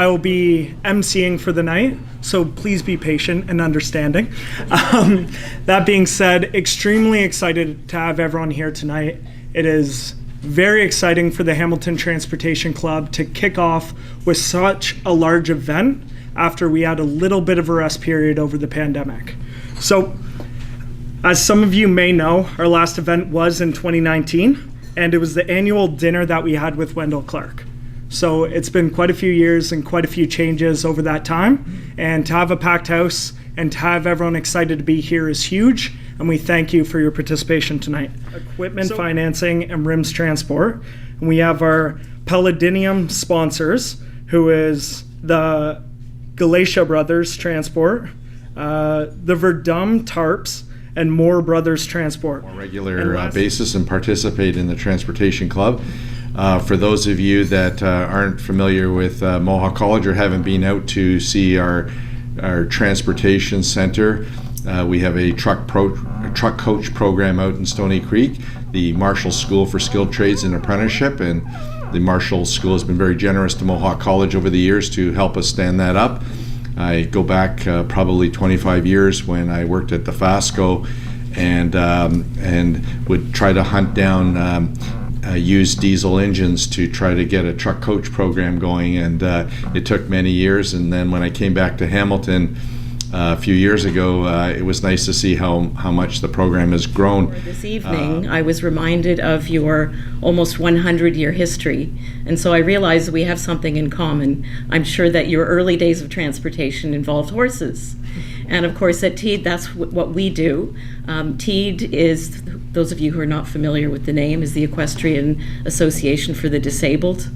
will be emceeing for the night, so please be patient and understanding. That being said, extremely excited to have everyone here tonight. It is very exciting for the Hamilton Transportation Club to kick off with such a large event after we had a little bit of a rest period over the pandemic. So, as some of you may know, our last event was in 2019, and it was the annual dinner that we had with Wendell Clark. So it's been quite a few years and quite a few changes over that time, and to have a packed house and to have everyone excited to be here is huge, and we thank you for your participation tonight. Equipment financing and RIMS transport. And we have our Palladium sponsors, who is the Galatia Brothers Transport, the Verdum Tarps, and Moore Brothers Transport. On a regular basis and participate in the Transportation Club. For those of you that aren't familiar with Mohawk College or haven't been out to see our transportation center, we have a truck coach program out in Stony Creek, the Marshall School for Skilled Trades and Apprenticeship, and the Marshall School has been very generous to Mohawk College over the years to help us stand that up. I go back probably 25 years when I worked at the FASCO and would try to hunt down used diesel engines to try to get a truck coach program going, and it took many years. And then when I came back to Hamilton a few years ago, it was nice to see how much the program has grown. This evening, I was reminded of your almost 100-year history, and so I realized we have something in common. I'm sure that your early days of transportation involved horses. And of course at TEED, that's what we do. TEED is, those of you who are not familiar with the name, is the Equestrian Association for the Disabled.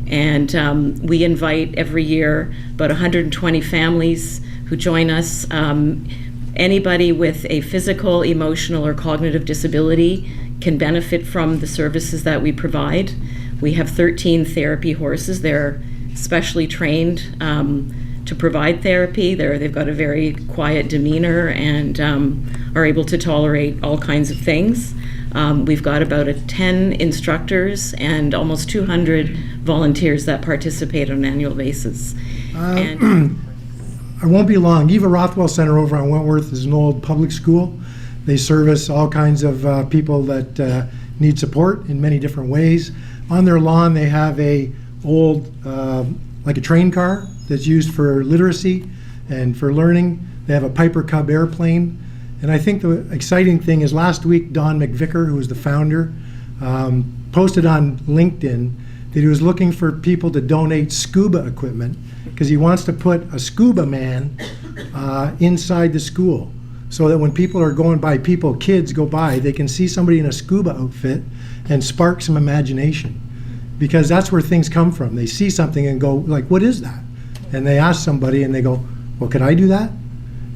And we invite every year about 120 families who join us. Anybody with a physical, emotional, or cognitive disability can benefit from the services that we provide. We have 13 therapy horses. They're specially trained to provide therapy. They've got a very quiet demeanor and are able to tolerate all kinds of things. We've got about 10 instructors and almost 200 volunteers that participate on an annual basis. I won't be long. Eva Rothwell Center over on Wentworth is an old public school. They service all kinds of people that need support in many different ways. On their lawn, they have a old, like a train car that's used for literacy and for learning. They have a Piper Cub airplane. And I think the exciting thing is last week, Don McVicker, who was the founder, posted on LinkedIn that he was looking for people to donate scuba equipment because he wants to put a scuba man inside the school so that when people are going by, kids go by, they can see somebody in a scuba outfit and spark some imagination, because that's where things come from. They see something and go like, what is that? And they ask somebody and they go, well, could I do that?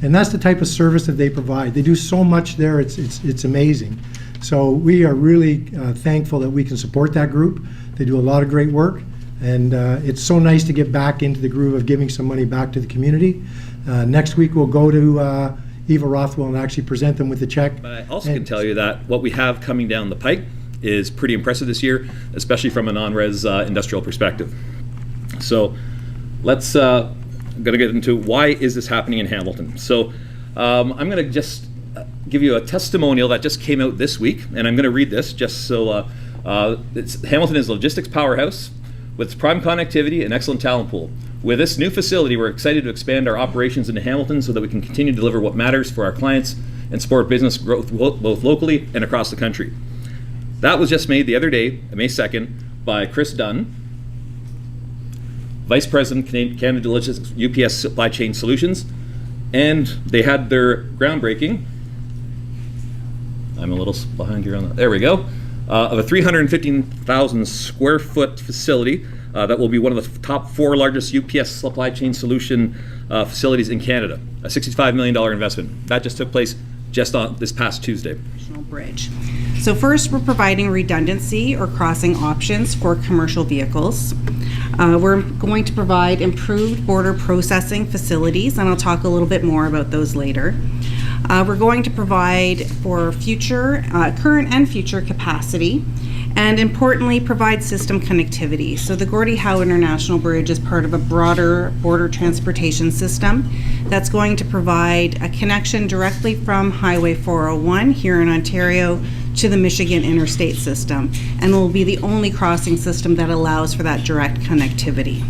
And that's the type of service that they provide. They do so much there, it's amazing. So we are really thankful that we can support that group. They do a lot of great work, and it's so nice to get back into the groove of giving some money back to the community. Next week we'll go to Eva Rothwell and actually present them with the check. But I also can tell you that what we have coming down the pike is pretty impressive this year, especially from a non-res industrial perspective. So let's I'm going to get into why is this happening in Hamilton. So I'm going to just give you a testimonial that just came out this week, and I'm going to read this just so Hamilton is a logistics powerhouse with prime connectivity and excellent talent pool. With this new facility, we're excited to expand our operations into Hamilton so that we can continue to deliver what matters for our clients and support business growth both locally and across the country. That was just made the other day, May 2nd, by Chris Dunn, Vice President, Canada Logistics, UPS Supply Chain Solutions, and they had their groundbreaking. I'm a little behind here on that. There we go. Of a 315,000 square foot facility that will be one of the top 4 largest UPS supply chain solution facilities in Canada. A $65 million investment. That just took place just on this past Tuesday. Bridge. So first, we're providing redundancy or crossing options for commercial vehicles. We're going to provide improved border processing facilities, and I'll talk a little bit more about those later. We're going to provide for future, current and future capacity, and importantly provide system connectivity. So the Gordie Howe International Bridge is part of a broader border transportation system that's going to provide a connection directly from Highway 401 here in Ontario to the Michigan interstate system, and will be the only crossing system that allows for that direct connectivity.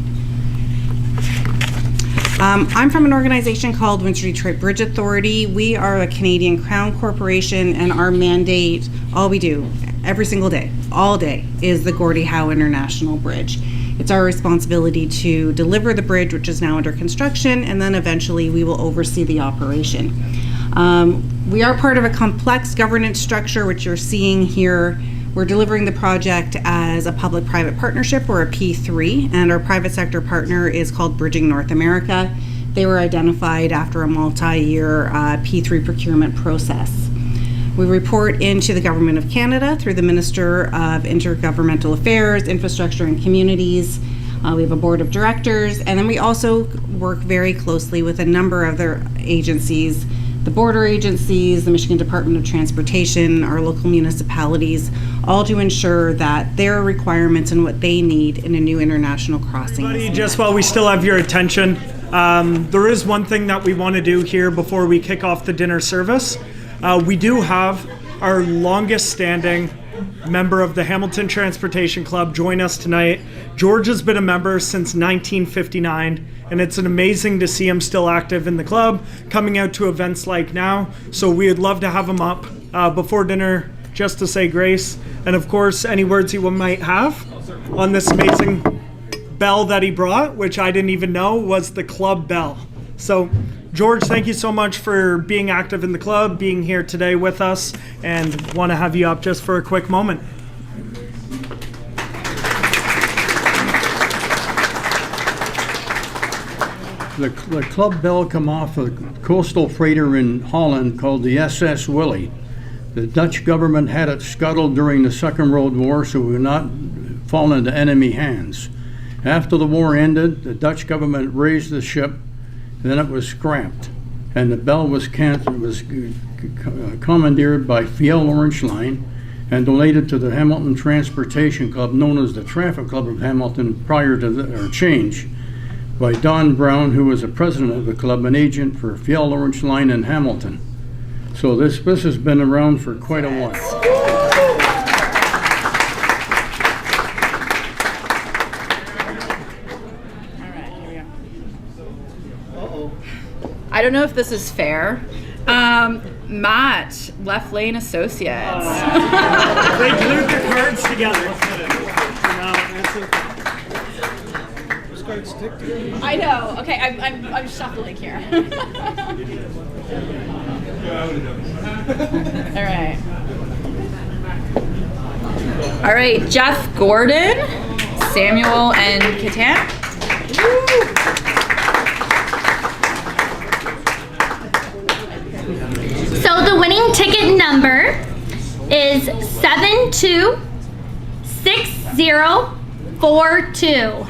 I'm from an organization called Windsor Detroit Bridge Authority. We are a Canadian Crown Corporation, and our mandate, all we do every single day, all day, is the Gordie Howe International Bridge. It's our responsibility to deliver the bridge, which is now under construction, and then eventually we will oversee the operation. We are part of a complex governance structure, which you're seeing here. We're delivering the project as a public-private partnership, or a P3, and our private sector partner is called Bridging North America. They were identified after a multi-year P3 procurement process. We report into the Government of Canada through the Minister of Intergovernmental Affairs, Infrastructure and Communities. We have a board of directors, and then we also work very closely with a number of other agencies, the border agencies, the Michigan Department of Transportation, our local municipalities, all to ensure that their requirements and what they need in a new international crossing. Buddy, just while we still have your attention, there is one thing that we want to do here before we kick off the dinner service. We do have our longest standing member of the Hamilton Transportation Club join us tonight. George has been a member since 1959, and it's amazing to see him still active in the club, coming out to events like now. So we would love to have him up before dinner just to say grace. And of course, any words he might have on this amazing bell that he brought, which I didn't even know was the club bell. So George, thank you so much for being active in the club, being here today with us, and want to have you up just for a quick moment. The club bell come off a coastal freighter in Holland called the SS Willy. The Dutch government had it scuttled during the Second World War so it would not fall into enemy hands. After the war ended, the Dutch government raised the ship, then it was scrapped, and the bell was commandeered by Fjell Orange Line and donated to the Hamilton Transportation Club, known as the Traffic Club of Hamilton prior to the change, by Don Brown, who was the president of the club, an agent for Fjell Orange Line in Hamilton. So this has been around for quite a while. I don't know if this is fair. Matt, Left Lane Associates. They glued the cards together. I know. Okay, I'm shuffling here. All right. Jeff Gordon, Samuel and Catan. So the winning ticket number is 726042.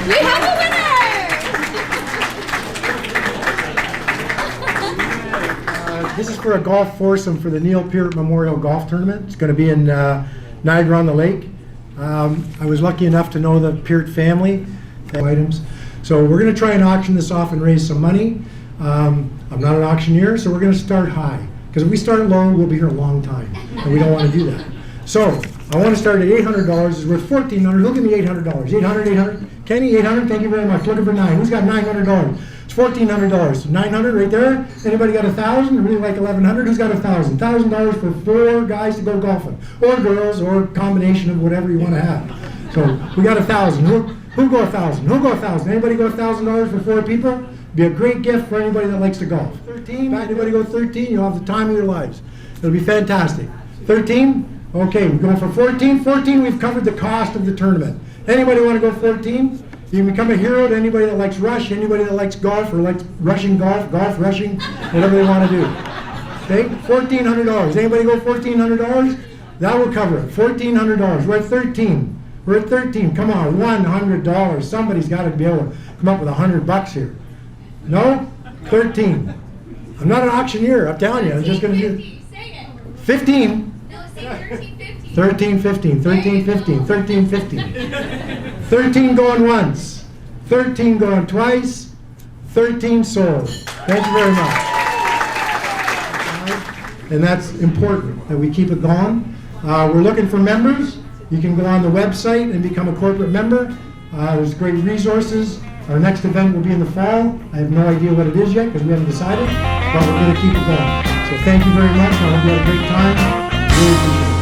We have a winner! This is for a golf foursome for the Neil Peart Memorial Golf Tournament. It's going to be in Niagara-on-the-Lake. I was lucky enough to know the Peart family items. So we're going to try and auction this off and raise some money. I'm not an auctioneer, so we're going to start high. Because if we start low, we'll be here a long time, and we don't want to do that. So I want to start at $800. It's worth $1,400. Who'll give me $800? 800, 800. Kenny, 800. Thank you very much. Looking for 9. Who's got $900? It's $1,400. So 900 right there. Anybody got 1,000? Really like 1,100? Who's got 1,000? $1,000 for 4 guys to go golfing, or girls, or a combination of whatever you want to have. So we got 1,000. Who'll go 1,000? Who'll go 1,000? Anybody go $1,000 for 4 people? Be a great gift for anybody that likes to golf. 13. Anybody go 13? You'll have the time of your lives. It'll be fantastic. 13. Okay, we're going for 14. 14, we've covered the cost of the tournament. Anybody want to go 14? You can become a hero to anybody that likes rush, anybody that likes golf or likes rushing golf, rushing, whatever they want to do. Okay, $1,400. Anybody go $1,400? That will cover it. $1,400. We're at 13. We're at 13. Come on, $100. Somebody's got to be able to come up with $100 here. No? 13. I'm not an auctioneer, I'm telling you, I'm just gonna do. 15. 13, 15, 13, 15, 13, 15. 13 going once, 13 going twice, 13 sold. Thank you very much. And that's important, that we keep it going. We're looking for members. You can go on the website and become a corporate member. There's great resources. Our next event will be in the fall. I have no idea what it is yet because we haven't decided, but we're going to keep it going. So thank you very much. I hope you had a great time. Really appreciate it.